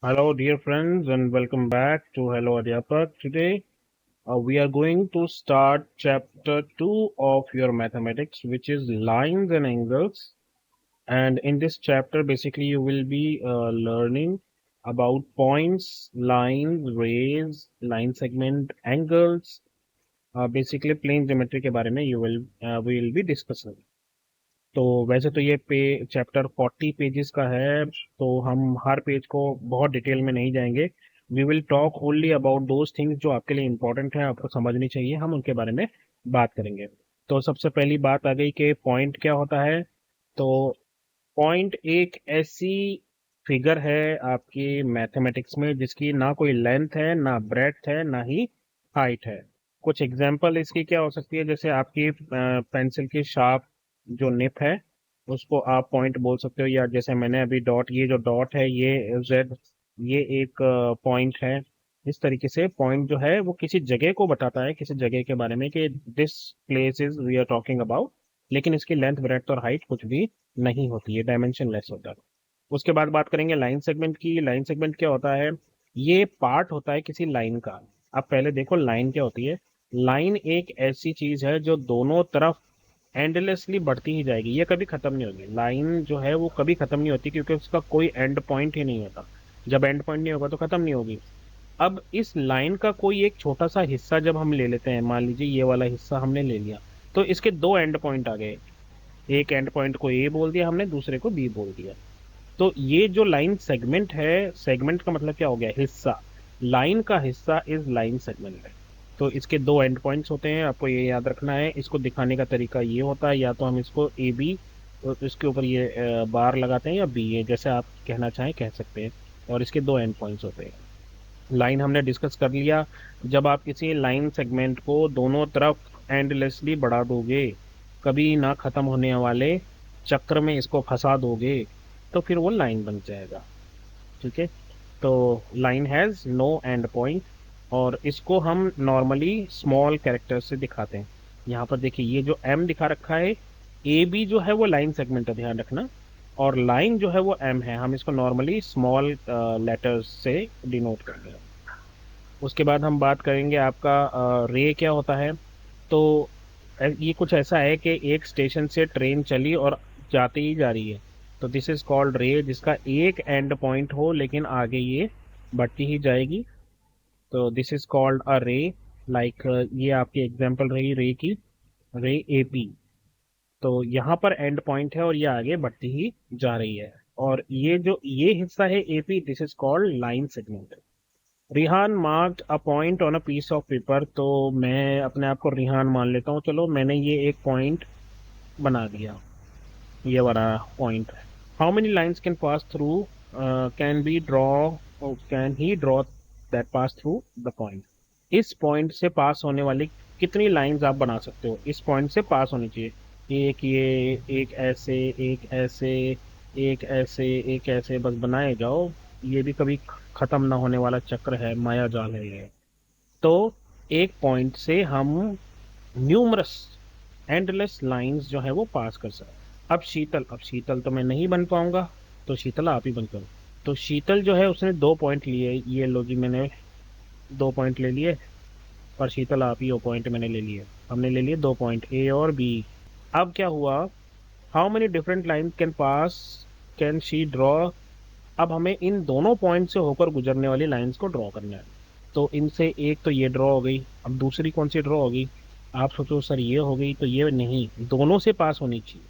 Hello, dear friends, and welcome back to Hello Adhyapak. Today, we are going to start chapter 2 of your mathematics, which is lines and angles. And in this chapter, basically, you will be learning about points, lines, rays, line segment, angles. Basically, plane geometry के बारे में we will be discussing. तो वैसे तो ये chapter 40 pages का है, तो हम हर पेज को बहुत डिटेल में नहीं जाएंगे। We will talk only about those things जो आपके लिए इंपॉर्टेंट है, आपको समझनी चाहिए, हम उनके बारे में बात करेंगे। तो सबसे पहली बात आ गई कि पॉइंट क्या होता है। तो पॉइंट एक ऐसी फिगर है आपकी मैथमेटिक्स में जिसकी ना कोई लेंथ है, ना ब्रेड्थ है, ना ही हाइट है। कुछ एग्जांपल इसकी क्या हो सकती है, जैसे आपकी पेंसिल की शार्प जो निप है उसको आप पॉइंट बोल सकते हो, या जैसे मैंने अभी डॉट, ये जो डॉट है ये जेड, ये एक पॉइंट है। इस तरीके से पॉइंट जो है वो किसी जगह को बताता है, किसी जगह के बारे में, कि this place is we are talking about. लेकिन इसकी लेंथ ब्रेड्थ और हाइट कुछ भी नहीं होती है, डायमेंशन लेस होता है। उसके बाद बात करेंगे लाइन सेगमेंट की। लाइन सेगमेंट क्या होता है? ये पार्ट होता है किसी लाइन का। अब पहले देखो लाइन क्या होती है। लाइन एक ऐसी चीज है जो दोनों तरफ एंडलेसली बढ़ती ही जाएगी, ये कभी खत्म नहीं होगी। लाइन जो है वो कभी खत्म नहीं होती, क्योंकि उसका कोई एंड पॉइंट ही नहीं होता। जब एंड पॉइंट नहीं होगा तो खत्म नहीं होगी। अब इस लाइन का कोई एक छोटा सा हिस्सा जब हम ले लेते हैं, मान लीजिए ये वाला हिस्सा हमने ले लिया, तो इसके दो एंड पॉइंट आ गए। एक एंड पॉइंट को ए बोल दिया हमने, दूसरे को बी बोल दिया। तो ये जो लाइन सेगमेंट है, सेगमेंट का मतलब क्या हो गया? हिस्सा। लाइन का हिस्सा इज लाइन सेगमेंट है। तो इसके दो एंड पॉइंट्स होते हैं, आपको ये याद रखना है। इसको दिखाने का तरीका ये होता है, या तो हम इसको ए बी, इसके ऊपर ये बार लगाते हैं, या बी ए, जैसे आप कहना चाहें कह सकते हैं। और इसके दो एंड पॉइंट्स होते हैं। लाइन हमने डिस्कस कर लिया। जब आप किसी लाइन सेगमेंट को दोनों तरफ एंडलेसली बढ़ा दोगे, कभी ना खत्म होने वाले चक्र में इसको फंसा दोगे, तो फिर वो लाइन बन जाएगा। ठीक है। तो line has no end point, और इसको हम नॉर्मली स्मॉल कैरेक्टर से दिखाते हैं। यहाँ पर देखिए, ये जो एम दिखा रखा है, ए बी जो है वो लाइन सेगमेंट है, ध्यान रखना। और लाइन जो है वो एम है, हम इसको नॉर्मली स्मॉल लेटर्स से डिनोट करते हैं। उसके बाद हम बात करेंगे आपका रे क्या होता है। तो ये कुछ ऐसा है कि एक स्टेशन से ट्रेन चली और जाती ही जा रही है, तो दिस इज कॉल्ड रे, जिसका एक एंड पॉइंट हो लेकिन आगे ये बढ़ती ही जाएगी। तो दिस इज कॉल्ड अ रे। लाइक ये आपकी एग्जांपल रही रे की, रे एपी। तो यहाँ पर एंड पॉइंट है और ये आगे बढ़ती ही जा रही है। और ये जो ये हिस्सा है A P, this is called line segment. Rihan marked a point on a piece of paper. तो मैं अपने आप को रिहान मान लेता हूँ, चलो मैंने ये एक पॉइंट बना दिया, ये वाला point. How many lines can pass through, can be draw, can he draw that pass through the point. इस पॉइंट से पास होने वाली कितनी लाइंस आप बना सकते हो? इस पॉइंट से पास होनी चाहिए। एक ये, एक ऐसे, एक ऐसे, एक ऐसे, एक ऐसे, बस बनाए जाओ। ये भी कभी खत्म ना होने वाला चक्र है, माया जाल है ये। तो एक पॉइंट से हम न्यूमरस एंडलेस लाइंस जो है वो पास कर सकते। अब शीतल तो मैं नहीं बन पाऊंगा, तो शीतल आप ही बन करो। तो शीतल जो है उसने दो पॉइंट लिए, ये लो जी, मैंने दो पॉइंट ले लिए। और शीतल आप ही हो, पॉइंट मैंने ले लिए। हमने ले लिए दो पॉइंट, ए और बी। अब क्या हुआ? How many different line can pass, can she draw. अब हमें इन दोनों पॉइंट से होकर गुजरने वाली लाइंस को ड्रॉ करना है। तो इनसे एक तो ये ड्रॉ हो गई, अब दूसरी कौन सी ड्रॉ होगी? आप सोचो सर ये हो गई, तो ये नहीं, दोनों से पास होनी चाहिए।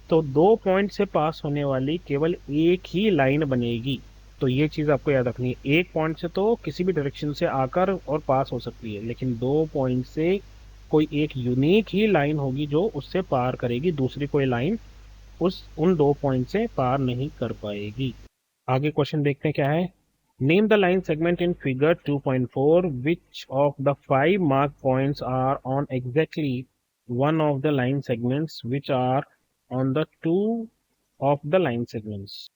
तो दो पॉइंट से पास होने वाली केवल एक ही लाइन बनेगी। तो ये चीज आपको याद रखनी है, एक पॉइंट से तो किसी भी डायरेक्शन से आकर और पास हो सकती है, लेकिन दो पॉइंट से कोई एक यूनिक ही लाइन होगी जो उससे पार करेगी, दूसरी कोई लाइन उस उन दो पॉइंट से पार नहीं कर पाएगी। आगे क्वेश्चन देखते हैं क्या है। Name the line segment in figure 2.4, which of the 5 mark points are on exactly one of the line segments which are on the two of the line segments.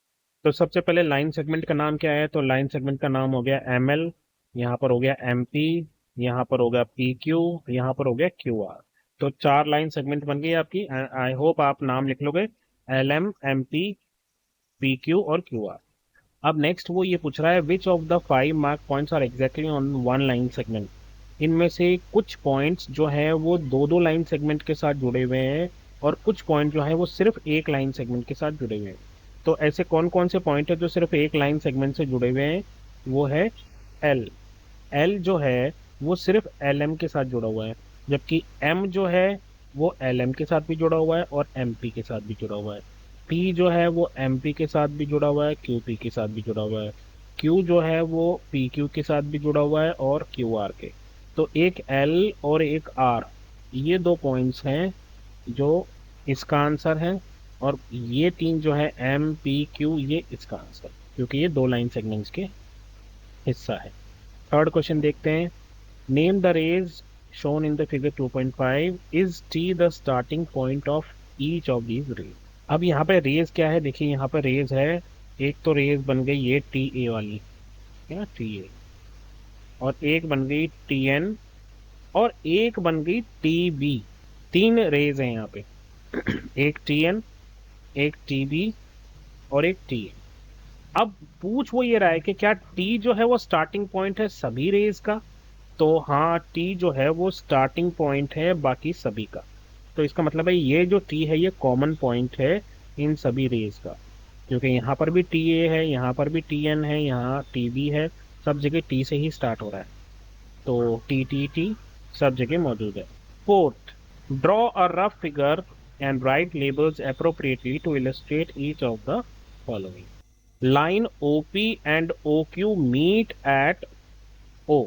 तो सबसे पहले लाइन सेगमेंट का नाम क्या है? तो लाइन सेगमेंट का नाम हो गया एम एल, यहाँ पर हो गया एम पी, यहाँ पर हो गया पी क्यू, यहाँ पर हो गया क्यू आर। तो चार लाइन सेगमेंट बन गई आपकी। आई होप आप नाम लिख लोगे, L M, M P, P Q और क्यू आर। अब नेक्स्ट वो ये पूछ रहा है which of the 5 mark points are exactly on one line segment. इनमें से कुछ पॉइंट्स जो है वो दो दो लाइन सेगमेंट के साथ जुड़े हुए हैं और कुछ पॉइंट जो है वो सिर्फ एक लाइन सेगमेंट के साथ जुड़े हुए हैं। तो ऐसे कौन कौन से पॉइंट है जो सिर्फ एक लाइन सेगमेंट से जुड़े हुए हैं? वो है एल। एल जो है वो सिर्फ एल एम के साथ जुड़ा हुआ है, जबकि एम जो है वो एल एम के साथ भी जुड़ा हुआ है और एम पी के साथ भी जुड़ा हुआ है। पी जो है वो एम पी के साथ भी जुड़ा हुआ है, क्यू पी के साथ भी जुड़ा हुआ है। क्यू जो है वो पी क्यू के साथ भी जुड़ा हुआ है और क्यू आर के। तो एक एल और एक आर, ये दो पॉइंट्स हैं जो इसका आंसर है, और ये तीन जो है एम पी क्यू, ये इसका आंसर, क्योंकि ये दो लाइन सेगमेंट्स के हिस्सा है। थर्ड क्वेश्चन देखते हैं। Name the rays shown in the figure 2.5 is t the starting point of each of these rays। अब यहाँ पे रेज क्या है, देखिए यहाँ पे रेज है, एक तो रेज बन गई ये टी ए वाली, है ना, टी ए, और एक बन गई टी एन, और एक बन गई टी बी। तीन रेज हैं यहाँ पे एक टी एन, एक टी बी और एक टी एन। अब पूछ वो ये रहा है कि क्या टी जो है वो स्टार्टिंग पॉइंट है सभी रेज का? तो हाँ, टी जो है वो स्टार्टिंग पॉइंट है बाकी सभी का। तो इसका मतलब है ये जो टी है ये कॉमन पॉइंट है इन सभी रेज का, क्योंकि यहाँ पर भी टी ए है, यहाँ पर भी टी एन है, यहाँ टी बी है, सब जगह टी से ही स्टार्ट हो रहा है। तो टी टी टी सब जगह मौजूद है। Fourth, draw a rough figure and write labels appropriately to illustrate each of the following. Line O P and O Q meet at O.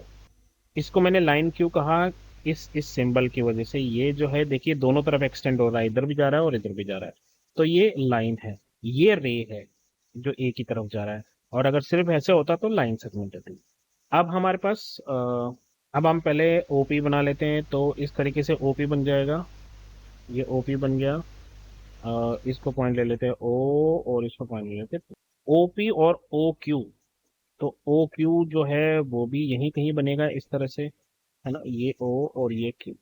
इसको मैंने लाइन क्यों कहा? इस सिंबल की वजह से, ये जो है देखिए दोनों तरफ एक्सटेंड हो रहा है, इधर भी जा रहा है और इधर भी जा रहा है। तो ये लाइन है, ये रे है जो एक ही तरफ जा रहा है, और अगर सिर्फ ऐसे होता तो लाइन सेगमेंट होती। अब हमारे पास अब हम पहले ओपी बना लेते हैं, तो इस तरीके से ओपी बन जाएगा। ये ओपी बन गया। इसको पॉइंट ले लेते हैं ओ, और इसको पॉइंट ले लेते हैं ओपी और ओ क्यू। तो ओ क्यू जो है वो भी यहीं कहीं बनेगा इस तरह से, है ना, ये ओ और ये क्यू।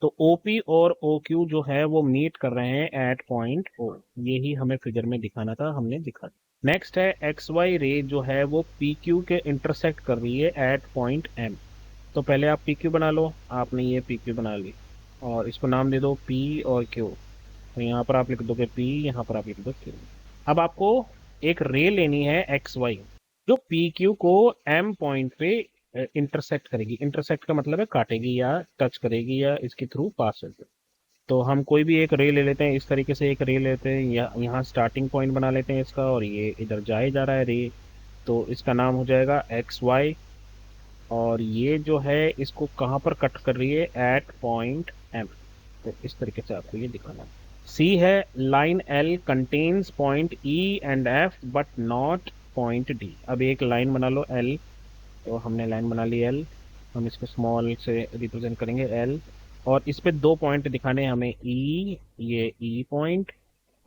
तो ओपी और ओ क्यू जो है वो मीट कर रहे हैं एट पॉइंट ओ। यही हमें फिगर में दिखाना था, हमने दिखा दिया। नेक्स्ट है एक्स वाई रे जो है वो पी क्यू के इंटरसेक्ट कर रही है एट पॉइंट एम। तो पहले आप पी क्यू बना लो, आपने ये पी क्यू बना ली, और इसको नाम दे दो पी और क्यू। तो यहाँ पर आप लिख दोगे पी, यहाँ पर आप लिख दो क्यू। अब आपको एक रे लेनी है एक्स वाई जो पी क्यू को एम पॉइंट पे इंटरसेक्ट करेगी। इंटरसेक्ट का मतलब है काटेगी या टच करेगी या इसके थ्रू पास होगी। तो हम कोई भी एक रे ले लेते हैं, इस तरीके से एक रे लेते हैं, या यहाँ स्टार्टिंग पॉइंट बना लेते हैं इसका, और ये इधर जाए जा रहा है रे, तो इसका नाम हो जाएगा एक्स वाई। और ये जो है इसको कहाँ पर कट कर रही है? At point M. तो इस तरीके से आपको ये दिखाना है। सी है line L contains point E and F but not point D. अब एक लाइन बना लो एल, तो हमने लाइन बना ली एल, हम इसको स्मॉल से रिप्रेजेंट करेंगे एल, और इस पे दो पॉइंट दिखाने हैं हमें, ई, ये ई पॉइंट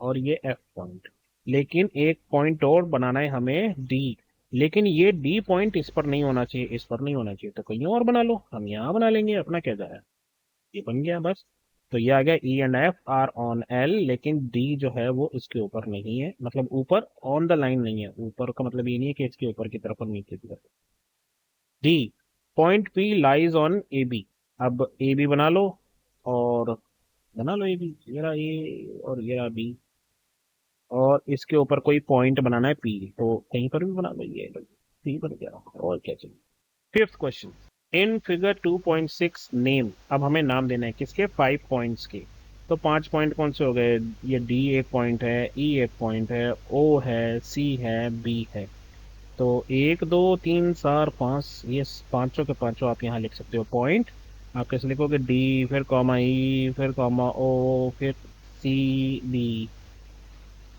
और ये एफ पॉइंट। लेकिन एक पॉइंट और बनाना है हमें डी, लेकिन ये डी पॉइंट इस पर नहीं होना चाहिए, इस पर नहीं होना चाहिए, तो कहीं और बना लो, हम यहाँ बना लेंगे, अपना क्या जा रहा है, ये बन गया बस। तो ये आ गया E and F R on L, लेकिन डी जो है वो इसके ऊपर नहीं है, मतलब ऊपर ऑन द लाइन नहीं है। ऊपर का मतलब ये नहीं है कि इसके ऊपर की तरफ और नीचे की तरफ। D, point P lies on A B. अब ए बी बना लो, और बना लो ए बी, ये रहा ए और ये रहा बी, और इसके ऊपर कोई पॉइंट बनाना है पी, तो कहीं पर भी बना लो, ये पी बन गया, और क्या चाहिए। Fifth question, in figure 2.6 name. अब हमें नाम देना है किसके? 5 पॉइंट्स के। तो 5 पॉइंट कौन से हो गए? ये डी एक पॉइंट है, ई एक पॉइंट है, ओ है, सी है, बी है। तो 1 2 3 4 5, ये पांचों के पांचों आप यहाँ लिख सकते हो पॉइंट। आप कैसे लिखोगे? डी, फिर कॉमा ई, फिर कॉमा ओ, फिर सी, बी।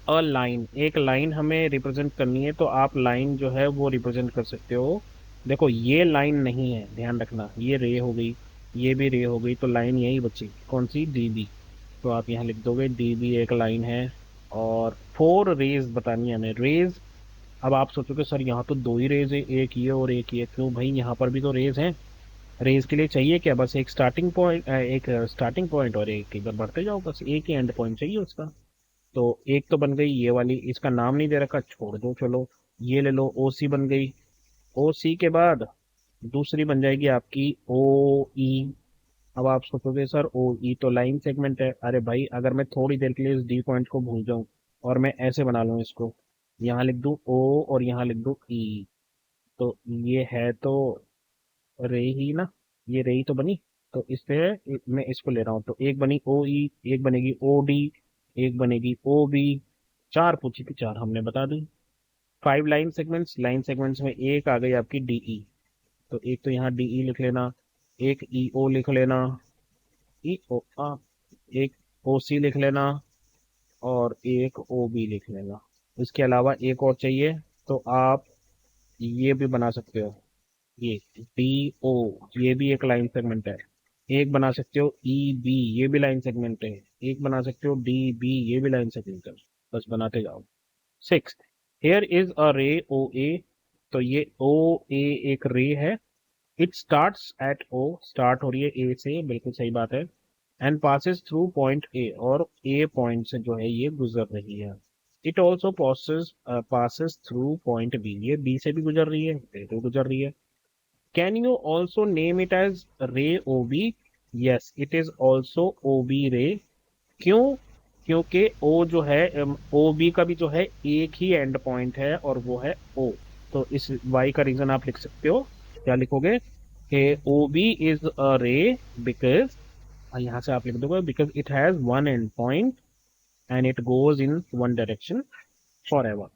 अ लाइन, एक लाइन हमें रिप्रेजेंट करनी है, तो आप लाइन जो है वो रिप्रेजेंट कर सकते हो। देखो ये लाइन नहीं है, ध्यान रखना, ये रे हो गई, ये भी रे हो गई, तो लाइन यही बची, कौन सी? D B. तो आप यहाँ लिख दोगे डी बी एक लाइन है, और 4 रेज बतानी है हमें, रेज। अब आप सोचोगे सर यहाँ तो 2 ही रेज है, एक ये और एक ये, क्यों भाई? यहाँ पर भी तो रेज हैं। रेज के लिए चाहिए क्या? बस एक स्टार्टिंग पॉइंट, एक स्टार्टिंग पॉइंट और एक इधर बढ़ते जाओ, बस एक ही एंड पॉइंट चाहिए उसका। तो एक तो बन गई ये वाली, इसका नाम नहीं दे रखा, छोड़ दो चलो। ये ले लो, ओ सी बन गई। ओ सी के बाद दूसरी बन जाएगी आपकी ओ ई। अब आप सोचोगे सर ओ ई तो लाइन सेगमेंट है। अरे भाई, अगर मैं थोड़ी देर के लिए इस डी पॉइंट को भूल जाऊं और मैं ऐसे बना लूं इसको, यहाँ लिख दूं ओ और यहाँ लिख दूं ई, तो ये है तो रे ही ना, ये रे ही तो बनी। तो इससे मैं इसको ले रहा हूँ, तो एक बनी ओ ई, एक बनेगी ओ डी, एक बनेगी ओ बी। चार पूछी थी, चार हमने बता दी। फाइव लाइन सेगमेंट्स में एक आ गई आपकी डीई। तो एक तो यहाँ डीई लिख लेना, एक ई ओ लिख लेना, ई ओ आ, एक ओ सी लिख लेना, और एक ओ बी लिख लेना। इसके अलावा एक और चाहिए, तो आप ये भी बना सकते हो, ये डी ओ, ये भी एक लाइन सेगमेंट है। एक बना सकते हो ई बी, ये भी लाइन सेगमेंट है। एक बना सकते हो डी बी, ये भी लाइन सेगमेंट है। बस बनाते जाओ। सिक्स, हेयर इज अ रे ओ ए। तो ये ओ ए एक रे है। It starts at O, start हो रही है ए से, बिल्कुल सही बात है। And passes through point A, और ए पॉइंट से जो है ये गुजर रही है। It also passes through point B, ये बी से भी गुजर रही है, ए से गुजर रही है। Can you also name it as ray O B? Yes, it is also O B ray. क्यों? क्योंकि ओ जो है, ओ बी का भी जो है एक ही एंड पॉइंट है, और वो है ओ। तो इस वाई का रीजन आप लिख सकते हो। क्या लिखोगे कि ओ बी इज अ रे बिकॉज, यहां से आप लिख दोगे because it has one end point and it goes in one direction forever.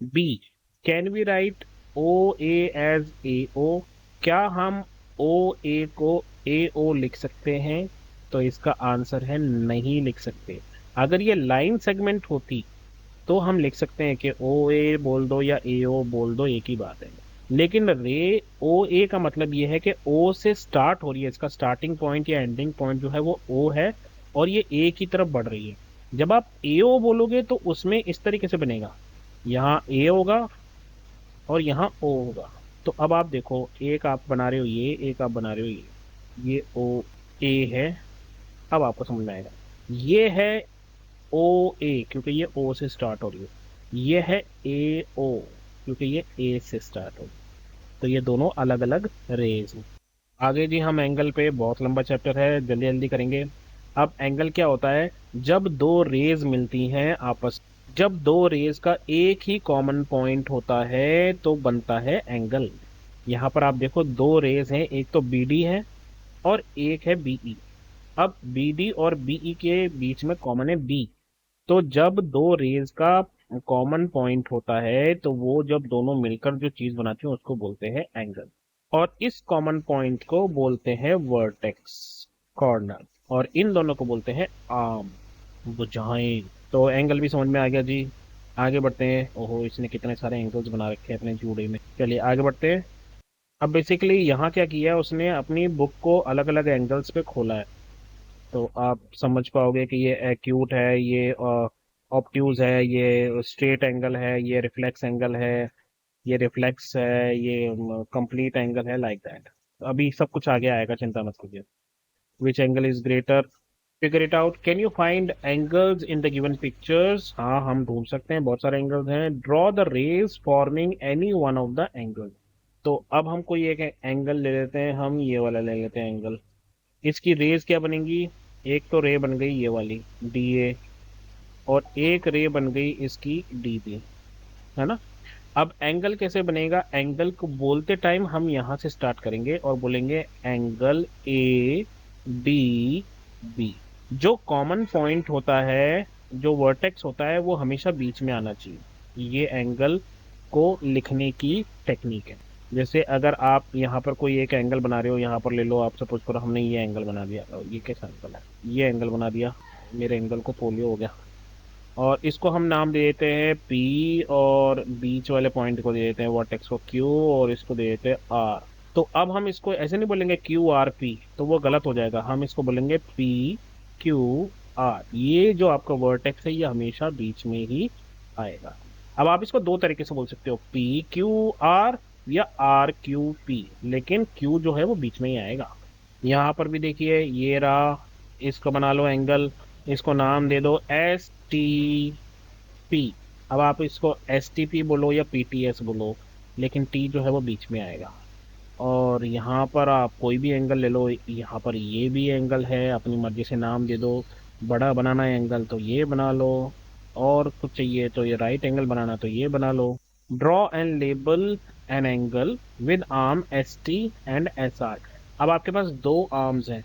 B, can we write O A as A O? क्या हम ओ ए को ए ओ लिख सकते हैं? तो इसका आंसर है नहीं लिख सकते। अगर ये लाइन सेगमेंट होती तो हम लिख सकते हैं कि ओ ए बोल दो या ए ओ बोल दो, एक ही बात है। लेकिन रे ओ ए का मतलब ये है कि ओ से स्टार्ट हो रही है, इसका स्टार्टिंग पॉइंट या एंडिंग पॉइंट जो है वो ओ है, और ये ए की तरफ बढ़ रही है। जब आप ए ओ बोलोगे तो उसमें इस तरीके से बनेगा, यहाँ ए होगा और यहाँ ओ होगा। तो अब आप देखो, एक आप बना रहे हो ये, एक आप बना रहे हो ये ओ ए है। अब आपको समझ में आएगा। ये है ओ ए, क्योंकि ये ओ से स्टार्ट हो रही है। ये है ए ओ, क्योंकि ये ए से स्टार्ट हो रही है। तो ये दोनों अलग अलग रेज हैं। आगे जी हम एंगल पे, बहुत लंबा चैप्टर है, जल्दी जल्दी करेंगे। अब एंगल क्या होता है? जब दो रेज मिलती हैं आपस, जब दो रेज का एक ही कॉमन पॉइंट होता है तो बनता है एंगल। यहाँ पर आप देखो दो रेज हैं, एक तो बी डी है और एक है बीई। अब बी डी और बीई के बीच में कॉमन है बी। तो जब दो रेज का कॉमन पॉइंट होता है तो वो जब दोनों मिलकर जो चीज बनाती हैं उसको बोलते हैं एंगल। और इस कॉमन पॉइंट को बोलते हैं वर्टेक्स, कॉर्नर, और इन दोनों को बोलते हैं आर्म, भुजाएं। तो एंगल भी समझ में आ गया जी। आगे बढ़ते हैं। ओहो, इसने कितने सारे एंगल्स बना रखे हैं अपने जूड़े में। चलिए आगे बढ़ते हैं। अब बेसिकली यहाँ क्या किया है उसने, अपनी बुक को अलग अलग एंगल्स पे खोला है। तो आप समझ पाओगे कि ये एक्यूट है, ये ऑब्ट्यूज है, ये स्ट्रेट एंगल है, ये रिफ्लेक्स एंगल है, ये रिफ्लेक्स है, ये कंप्लीट एंगल है, लाइक दैट। अभी सब कुछ आगे आएगा, चिंता मत कीजिए। Which angle is greater? Figure it out. Can you find angles in the given pictures? हाँ, हम ढूंढ सकते हैं, बहुत सारे एंगल्स हैं। Draw the rays forming any one of the angle. तो अब हम कोई एक एंगल ले लेते हैं, हम ये वाला ले लेते हैं एंगल। इसकी रेज क्या बनेगी? एक तो रे बन गई ये वाली डी ए, और एक रे बन गई इसकी डी बी, है ना। अब एंगल कैसे बनेगा? एंगल को बोलते टाइम हम यहाँ से स्टार्ट करेंगे और बोलेंगे एंगल ए डी बी। जो कॉमन पॉइंट होता है, जो वर्टेक्स होता है, वो हमेशा बीच में आना चाहिए। ये एंगल को लिखने की टेक्निक है। जैसे अगर आप यहाँ पर कोई एक एंगल बना रहे हो, यहाँ पर ले लो, आप सपोज करो हमने ये एंगल बना दिया, ये कैसा एंगल है, ये एंगल बना दिया। मेरे एंगल को पोलियो हो गया। और इसको हम नाम दे देते हैं पी, और बीच वाले पॉइंट को दे देते हैं वर्टेक्स को क्यू, और इसको दे देते हैं आर। तो अब हम इसको ऐसे नहीं बोलेंगे क्यू आर पी, तो वो गलत हो जाएगा। हम इसको बोलेंगे पी क्यू आर। ये जो आपका वर्टेक्स है ये हमेशा बीच में ही आएगा। अब आप इसको दो तरीके से बोल सकते हो, पी क्यू आर या आर क्यू पी, लेकिन क्यू जो है वो बीच में ही आएगा। यहाँ पर भी देखिए ये रहा, इसको बना लो एंगल, इसको नाम दे दो एस टी पी। अब आप इसको एस टी पी बोलो या पी टी एस बोलो, लेकिन टी जो है वो बीच में आएगा। और यहाँ पर आप कोई भी एंगल ले लो, यहाँ पर ये भी एंगल है, अपनी मर्जी से नाम दे दो। बड़ा बनाना है एंगल तो ये बना लो, और कुछ चाहिए तो ये राइट एंगल बनाना तो ये बना लो। Draw and label an angle with arm S T and S R. अब आपके पास दो आर्म्स हैं,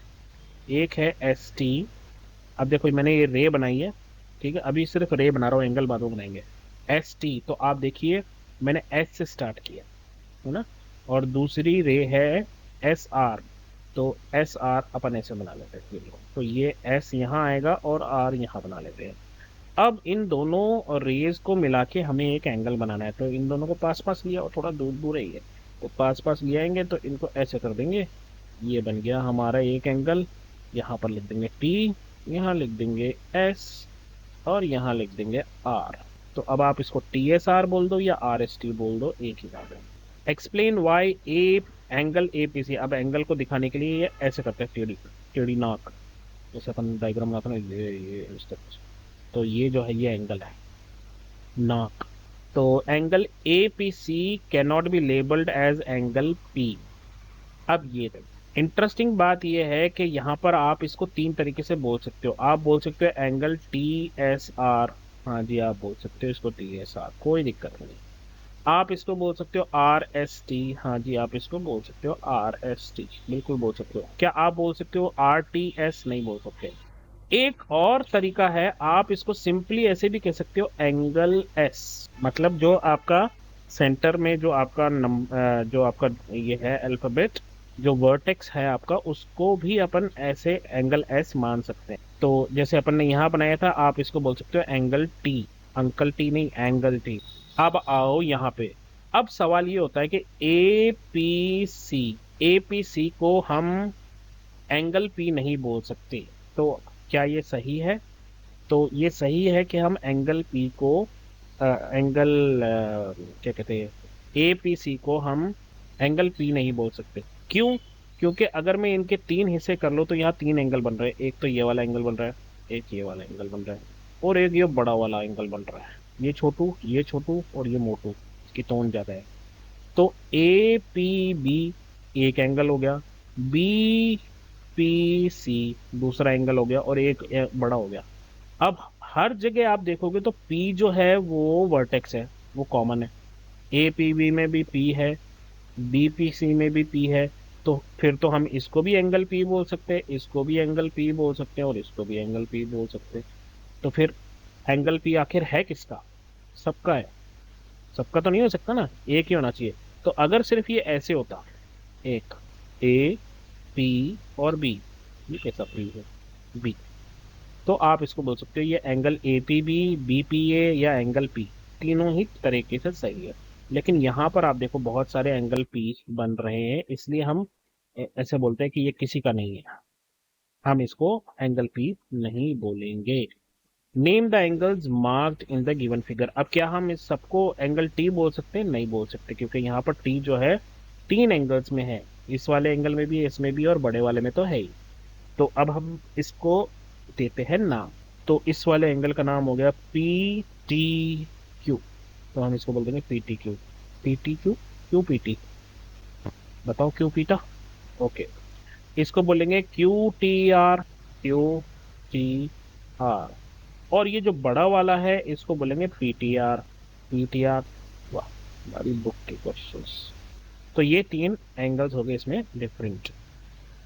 एक है एस टी। अब देखो मैंने ये रे बनाई है, ठीक है, अभी सिर्फ रे बना रहा हूँ, एंगल बाद में बनाएंगे। एस टी तो आप देखिए मैंने एस से स्टार्ट किया है ना, और दूसरी रे है एस आर, तो एस आर अपन ऐसे बना लेते हैं ये लो। तो ये एस यहाँ आएगा और आर यहाँ बना लेते हैं। अब इन दोनों रेज को मिला के हमें एक एंगल बनाना है, तो इन दोनों को पास पास लिया और थोड़ा दूर दूर ही है, तो पास पास ले आएंगे तो इनको ऐसे कर देंगे। ये बन गया हमारा एक एंगल। यहाँ पर लिख देंगे टी, यहाँ लिख देंगे एस, और यहाँ लिख देंगे आर। तो अब आप इसको टी एस आर बोल दो या आर एस टी बोल दो, एक ही बात है। Explain why a angle A P C. अब एंगल को दिखाने के लिए ये ऐसे करते हैं, टेढ़ी टेढ़ी नाक, जैसे अपन डायग्राम बनाते हैं ना, ये इस तरह से। तो ये जो है ये एंगल है नाक। तो angle A P C can not be labelled as angle P. अब ये इंटरेस्टिंग बात ये है कि यहाँ पर आप इसको तीन तरीके से बोल सकते हो। आप बोल सकते हो एंगल टी एस आर, हाँ जी आप बोल सकते हो इसको टी एस आर, कोई दिक्कत नहीं। आप इसको बोल सकते हो आर एस टी, हाँ जी आप इसको बोल सकते हो आर एस टी, बिल्कुल बोल सकते हो। क्या आप बोल सकते हो आर टी एस? नहीं बोल सकते। एक और तरीका है, आप इसको सिंपली ऐसे भी कह सकते हो एंगल एस, मतलब जो आपका सेंटर में जो आपका जो आपका ये है अल्फाबेट, जो वर्टेक्स है आपका, उसको भी अपन ऐसे एंगल एस मान सकते हैं। तो जैसे अपन ने यहाँ बनाया था, आप इसको बोल सकते हो एंगल टी, अंकल टी नहीं, एंगल टी। अब आओ यहाँ पे, अब सवाल ये होता है कि ए पी सी को हम एंगल पी नहीं बोल सकते, तो क्या ये सही है? तो ये सही है कि हम एंगल पी को एंगल क्या कहते हैं, ए पी सी को हम एंगल पी नहीं बोल सकते। क्यों? क्योंकि अगर मैं इनके तीन हिस्से कर लूँ तो यहाँ तीन एंगल बन रहे हैं, एक तो ये वाला एंगल बन रहा है, एक ये वाला एंगल बन रहा है, और एक ये बड़ा वाला एंगल बन रहा है। ये छोटू और ये मोटू, इसकी टोन ज्यादा है। तो ए पी बी एक एंगल हो गया, बी पी सी दूसरा एंगल हो गया, और एक बड़ा हो गया। अब हर जगह आप देखोगे तो P जो है वो वर्टेक्स है, वो कॉमन है। ए पी बी में भी P है, बी पी सी में भी P है। तो फिर तो हम इसको भी एंगल P बोल सकते हैं, इसको भी एंगल P बोल सकते हैं, और इसको भी एंगल P बोल सकते हैं। तो फिर एंगल P आखिर है किसका? सबका है। सबका तो नहीं हो सकता ना, एक ही होना चाहिए। तो अगर सिर्फ ये ऐसे होता, एक ए पी और बी, ये कैसा P है, बी, तो आप इसको बोल सकते हो ये angle A P B, B P A या एंगल पी, तीनों ही तरीके से सही है। लेकिन यहाँ पर आप देखो बहुत सारे एंगल पी बन रहे हैं, इसलिए हम ऐसे बोलते हैं कि ये किसी का नहीं है, हम इसको एंगल पी नहीं बोलेंगे। Name the angles marked in the given figure. अब क्या हम इस सबको एंगल टी बोल सकते हैं? नहीं बोल सकते, क्योंकि यहाँ पर टी जो है तीन एंगल्स में है, इस वाले एंगल में भी, इसमें भी, और बड़े वाले में तो है ही। तो अब हम इसको देते हैं नाम। तो इस वाले एंगल का नाम हो गया पी टी क्यू, तो हम इसको बोल देंगे P T Q. P T Q, Q P T, बताओ क्यू पीटा। ओके, इसको बोलेंगे Q T R, Q T R. और ये जो बड़ा वाला है इसको बोलेंगे P T R, P T R. वाह, हमारी बुक के क्वेश्चंस। तो ये तीन एंगल्स हो गए इसमें डिफरेंट।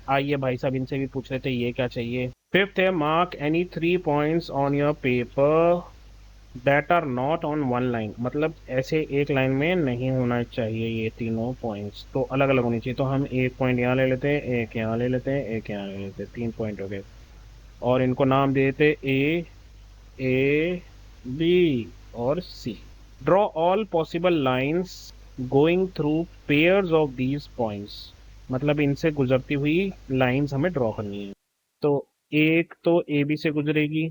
आइए भाई साहब इनसे भी पूछ रहे थे ये क्या चाहिए। फिफ्थ है, mark any three points on your paper that are not on one line. मतलब ऐसे एक लाइन में नहीं होना चाहिए ये तीनों पॉइंट्स, तो अलग अलग होनी चाहिए। तो हम एक पॉइंट यहाँ ले लेते हैं, एक यहाँ ले लेते हैं, एक यहाँ ले लेते हैं, तीन पॉइंट हो गए। और इनको नाम दे देते ए बी और C. Draw all possible lines going through pairs of these points. मतलब इनसे गुजरती हुई लाइंस हमें ड्रॉ करनी है। तो एक तो ए बी से गुजरेगी,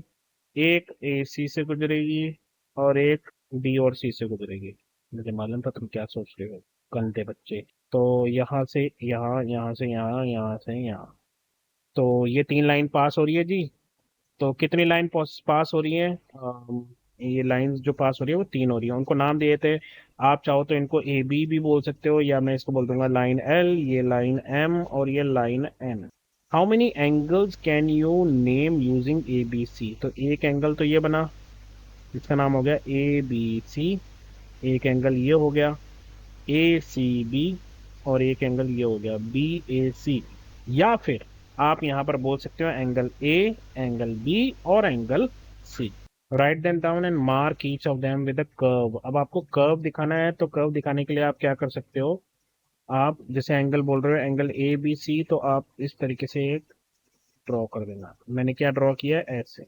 एक ए सी से गुजरेगी, और एक बी और सी से गुजरेगी। मुझे मालूम था तुम क्या सोच रहे हो, गंदे बच्चे। तो यहाँ से यहाँ, यहाँ से यहाँ, यहाँ से यहाँ, तो ये तीन लाइन पास हो रही है जी। तो कितनी लाइन पास हो रही है? ये लाइंस जो पास हो रही है वो 3 हो रही है, उनको नाम दिए थे। आप चाहो तो इनको ए बी भी बोल सकते हो, या मैं इसको बोल दूंगा लाइन एल, ये लाइन एम और ये line N. How many angles can you name using A B C? तो एक एंगल तो ये बना, इसका नाम हो गया ए बी सी। एक एंगल ये हो गया ए सी बी, और एक एंगल ये हो गया बी ए सी। या फिर आप यहाँ पर बोल सकते हो एंगल ए, एंगल बी और angle C. Right them down and mark each of them with a curve. अब आपको कर्व दिखाना है, तो कर्व दिखाने के लिए आप क्या कर सकते हो, आप जैसे एंगल बोल रहे हो एंगल ए बी सी, तो आप इस तरीके से एक ड्रॉ कर देना। मैंने क्या ड्रॉ किया है, ऐसे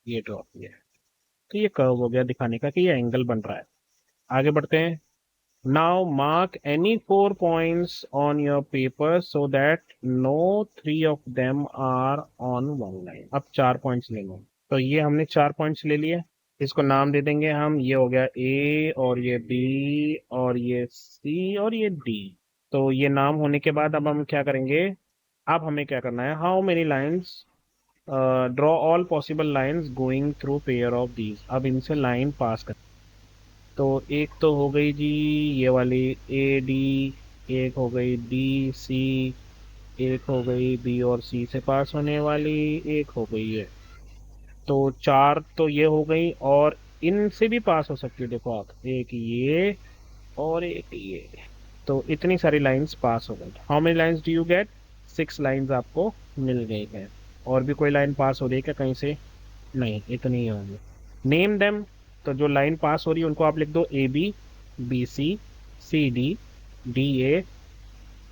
ये ड्रॉ किया है। तो ये कर्व हो गया दिखाने का कि ये एंगल बन रहा है। आगे बढ़ते हैं। Now mark any 4 points on your paper so that no 3 of them are on one line. अब 4 पॉइंट्स ले लो। तो ये हमने 4 पॉइंट्स ले लिए, इसको नाम दे देंगे हम। ये हो गया ए, और ये बी, और ये सी, और ये डी। तो ये नाम होने के बाद अब हम क्या करेंगे, अब हमें क्या करना है, how many lines, draw all possible lines going through pair of these. अब इनसे लाइन पास कर। तो एक तो हो गई जी ये वाली ए डी, एक हो गई डी सी, एक हो गई बी और सी से पास होने वाली, एक हो गई है। तो 4 तो ये हो गई, और इनसे भी पास हो सकती है। देखो आप, एक ये और एक ये, तो इतनी सारी लाइंस पास हो गई। How many lines do you get? 6 lines आपको मिल गई है। और भी कोई लाइन पास हो रही है क्या कहीं से? नहीं, इतनी ही होंगी। Name them. तो जो लाइन पास हो रही है उनको आप लिख दो A B, B C D, D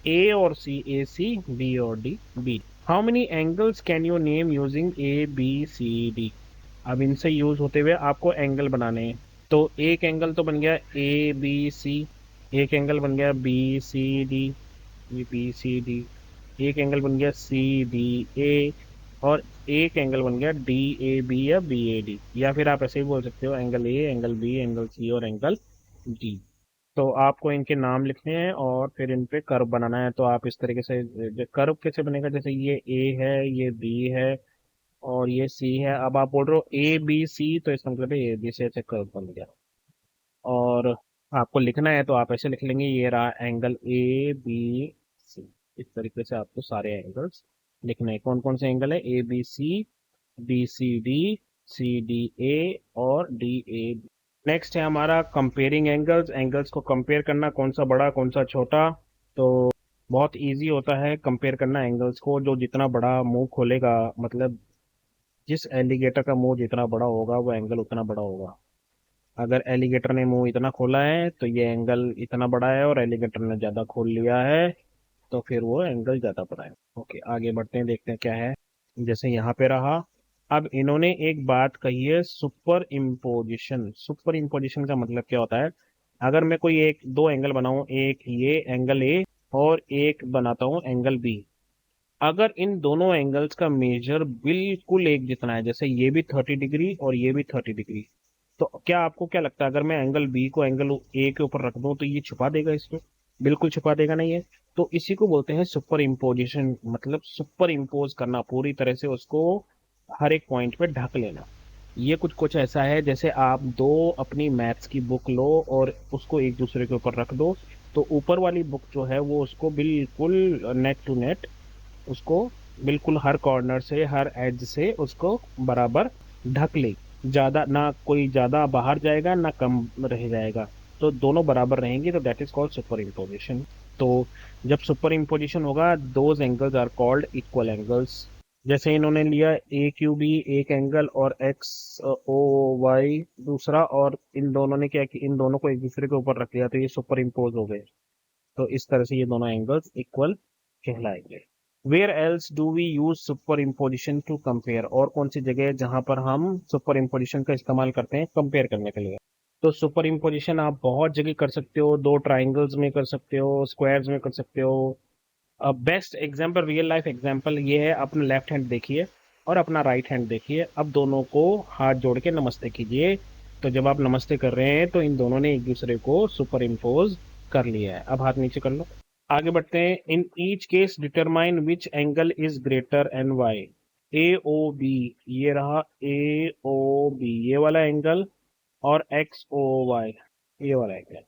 A और सी, ए सी, बी और D, B. How many angles can you name using A B C D? अब इनसे यूज होते हुए आपको एंगल बनाने हैं। तो एक एंगल तो बन गया ए बी सी, एक एंगल बन गया बी सी डी, ये बी सी डी, एक एंगल बन गया सी डी ए, और एक एंगल बन गया डी ए बी या बी ए डी। या फिर आप ऐसे ही बोल सकते हो angle A, angle B, angle C और एंगल डी। तो आपको इनके नाम लिखने हैं और फिर इन पे कर्व बनाना है। तो आप इस तरीके से, कर्व कैसे बनेगा, जैसे ये ए है, ये बी है और ये सी है। अब आप बोल रहे हो ए बी सी, तो इसका मतलब ए बी से ऐसे कर्व बन गया। और आपको लिखना है तो आप ऐसे लिख लेंगे, ये रहा एंगल ए बी सी। इस तरीके से आपको सारे एंगल्स लिखने हैं। कौन कौन से एंगल है? A B C, B C D A और डी ए। नेक्स्ट है हमारा कंपेयरिंग एंगल्स। एंगल्स को कंपेयर करना, कौन सा बड़ा कौन सा छोटा। तो बहुत इजी होता है कंपेयर करना एंगल्स को। जो जितना बड़ा मुंह खोलेगा, मतलब जिस एलिगेटर का मुंह जितना बड़ा होगा वो एंगल उतना बड़ा होगा। अगर एलिगेटर ने मुंह इतना खोला है तो ये एंगल इतना बड़ा है, और एलिगेटर ने ज्यादा खोल लिया है तो फिर वो एंगल ज्यादा बड़ा है। ओके, आगे बढ़ते हैं, देखते हैं क्या है। जैसे यहाँ पे रहा। अब इन्होंने एक बात कही है, सुपर इम्पोजिशन। सुपर इम्पोजिशन का मतलब क्या होता है? अगर मैं कोई एक दो एंगल बनाऊं, एक ये एंगल ए और एक बनाता हूं एंगल बी, अगर इन दोनों एंगल्स का मेजर बिल्कुल एक जितना है, जैसे ये भी 30 डिग्री और ये भी 30 डिग्री, तो क्या आपको क्या लगता है, अगर मैं एंगल बी को एंगल ए के ऊपर रख दूं तो ये छुपा देगा इसको? बिल्कुल छुपा देगा नहीं है। तो इसी को बोलते हैं सुपर इम्पोजिशन, मतलब सुपर इम्पोज करना, पूरी तरह से उसको हर एक पॉइंट पे ढक लेना। ये कुछ कुछ ऐसा है जैसे आप दो अपनी मैथ्स की बुक लो और उसको एक दूसरे के ऊपर रख दो, तो ऊपर वाली बुक जो है वो उसको बिल्कुल नेक टू नेट, उसको बिल्कुल हर कॉर्नर से हर एज से उसको बराबर ढक ले। ज्यादा ना, कोई ज्यादा बाहर जाएगा ना कम रह जाएगा, तो दोनों बराबर रहेंगे, तो that is called superimposition. तो जब सुपर इम्पोजिशन होगा, those angles are called equal angles. जैसे इन्होंने लिया ए क्यू बी एक एंगल और एक्स ओ वाई दूसरा, और इन दोनों ने क्या कि इन दोनों को एक दूसरे के ऊपर रख लिया, तो ये सुपर इम्पोज हो गए। तो इस तरह से ये दोनों एंगल्स इक्वल कहलाएंगे। Where else do we use superimposition to compare? और कौन सी जगह है जहां पर हम सुपर इम्पोजिशन का इस्तेमाल करते हैं कंपेयर करने के लिए? तो सुपर इम्पोजिशन आप बहुत जगह कर सकते हो। दो ट्राइंगल्स में कर सकते हो, स्क्वायर्स में कर सकते हो। Best example, real life example ये है, अपना लेफ्ट हैंड देखिए और अपना राइट हैंड देखिए। अब दोनों को हाथ जोड़ के नमस्ते कीजिए। तो जब आप नमस्ते कर रहे हैं तो इन दोनों ने एक दूसरे को सुपर इम्पोज कर लिया है। अब हाथ नीचे कर लो। आगे बढ़ते हैं। In each case determine which angle is greater and why. A O B, ये रहा ए ओ बी, ये वाला एंगल और एक्स ओ वाई, ये वाला एंगल।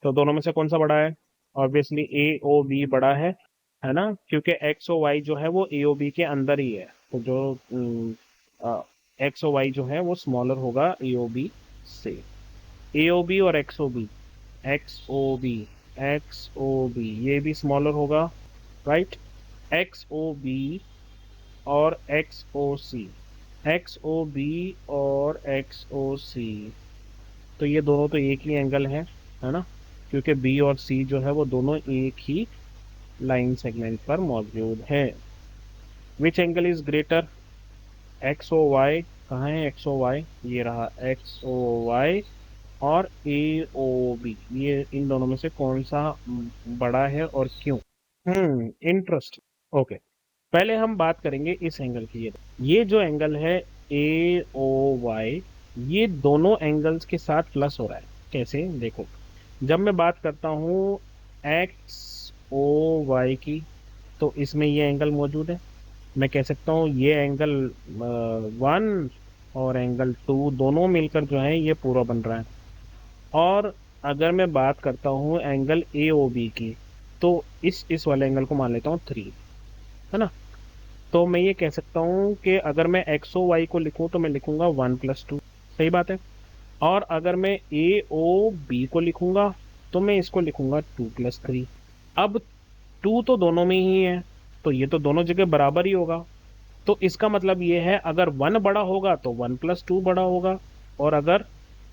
तो दोनों में से कौन सा बड़ा है? ऑब्वियसली ए ओ बी बड़ा है ना, क्योंकि एक्स ओ वाई जो है वो ए ओ बी के अंदर ही है। तो जो एक्स ओ वाई जो है वो स्मॉलर होगा ए ओ बी से। ए ओ बी और X O B, X O B, X O B ये भी स्मॉलर होगा, राइट। एक्स ओ बी और X O C, X O B और एक्स ओ सी, तो ये दोनों तो एक ही एंगल है ना, क्योंकि बी और सी जो है वो दोनों एक ही लाइन सेगमेंट पर मौजूद है। Which angle is greater? X O Y, कहाँ है एक्स ओ वाई? ये रहा एक्स ओ वाई और ए ओ बी, ये इन दोनों में से कौन सा बड़ा है और क्यों? इंटरेस्ट। ओके, पहले हम बात करेंगे इस एंगल की। ये जो एंगल है ए ओ वाई, ये दोनों एंगल्स के साथ प्लस हो रहा है। कैसे? देखो, जब मैं बात करता हूँ एक्स ओ वाई की, तो इसमें ये एंगल मौजूद है। मैं कह सकता हूँ ये एंगल 1 और एंगल 2 दोनों मिलकर जो है ये पूरा बन रहा है। और अगर मैं बात करता हूँ एंगल ए ओ बी की, तो इस वाले एंगल को मान लेता हूँ 3, है ना। तो मैं ये कह सकता हूँ कि अगर मैं एक्स ओ वाई को लिखूँ तो मैं लिखूंगा 1+2, सही बात है। और अगर मैं ए ओ बी को लिखूंगा तो मैं इसको लिखूंगा 2+3। अब 2 तो दोनों में ही है, तो ये तो दोनों जगह बराबर ही होगा। तो इसका मतलब ये है, अगर 1 बड़ा होगा तो 1+2 बड़ा होगा, और अगर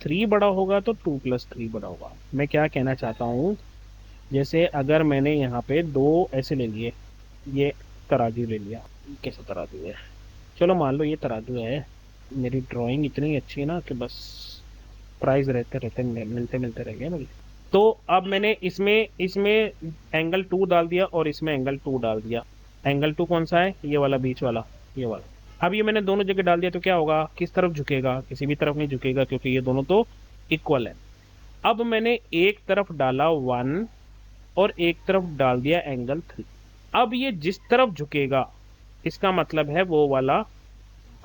3 बड़ा होगा तो 2+3 बड़ा होगा। मैं क्या कहना चाहता हूँ, जैसे अगर मैंने यहाँ पे दो ऐसे ले लिए, ये तराजू ले लिया, कैसा तराजू है, चलो मान लो ये तराजू है। मेरी ड्राइंग इतनी अच्छी है ना कि बस प्राइज रहते रहते मिलते मिलते रह गए मुझे। तो अब मैंने इसमें इसमें एंगल 2 डाल दिया और इसमें एंगल 2 डाल दिया। एंगल 2 कौन सा है? ये वाला बीच वाला, ये वाला। अब ये मैंने दोनों जगह डाल दिया तो क्या होगा? किस तरफ झुकेगा? किसी भी तरफ नहीं झुकेगा, क्योंकि ये दोनों तो इक्वल है। अब मैंने एक तरफ डाला 1 और एक तरफ डाल दिया एंगल 3। अब ये जिस तरफ झुकेगा, इसका मतलब है वो वाला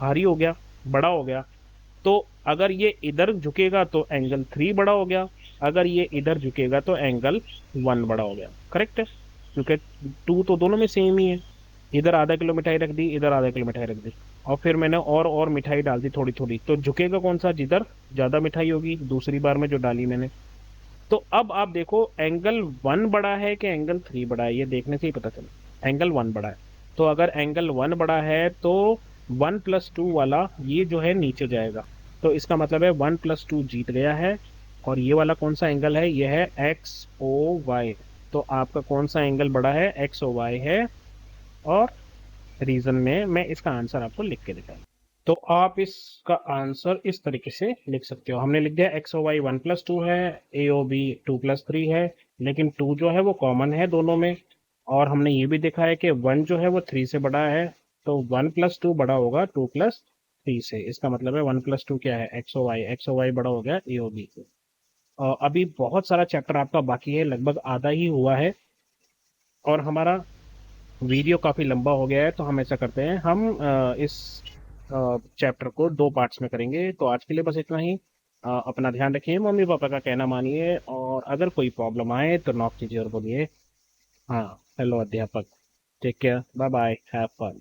भारी हो गया, बड़ा हो गया। तो अगर ये इधर झुकेगा तो एंगल 3 बड़ा हो गया, अगर ये इधर झुकेगा तो एंगल 1 बड़ा हो गया, करेक्ट है, क्योंकि 2 तो दोनों में सेम ही है। इधर आधा किलो मिठाई रख दी, इधर आधा किलो मिठाई रख दी, और फिर मैंने और मिठाई डाल दी थोड़ी थोड़ी, तो झुकेगा कौन सा? जिधर ज्यादा मिठाई होगी, दूसरी बार में जो डाली मैंने। तो अब आप देखो, एंगल 1 बड़ा है कि एंगल 3 बड़ा है, ये देखने से ही पता चला एंगल 1 बड़ा है। तो अगर एंगल 1 बड़ा है तो 1+2 वाला ये जो है नीचे जाएगा, तो इसका मतलब है 1+2 जीत गया है। और ये वाला कौन सा एंगल है? ये है एक्स ओ वाई। तो आपका कौन सा एंगल बड़ा है? एक्स ओ वाई है। और रीजन में मैं इसका आंसर आपको लिख के दिखाऊंगा। तो आप इसका आंसर इस तरीके से लिख सकते हो। हमने लिख दिया एक्स ओ वाई 1+2 है, ए ओ बी 2+3 है, लेकिन 2 जो है वो कॉमन है दोनों में। और हमने ये भी देखा है कि 1 जो है वो 3 से बड़ा है, तो 1+2 बड़ा होगा 2+3 से। इसका मतलब है 1+2 क्या है? एक्स ओ वाई बड़ा हो गया ए ओ बी से। अभी बहुत सारा चैप्टर आपका बाकी है, लगभग आधा ही हुआ है, और हमारा वीडियो काफ़ी लंबा हो गया है। तो हम ऐसा करते हैं, हम इस चैप्टर को 2 पार्ट्स में करेंगे। तो आज के लिए बस इतना ही। अपना ध्यान रखिए, मम्मी पापा का कहना मानिए, और अगर कोई प्रॉब्लम आए तो नॉक कीजिए और बोलिए हाँ हेलो अध्यापक। Take care, bye bye, have fun.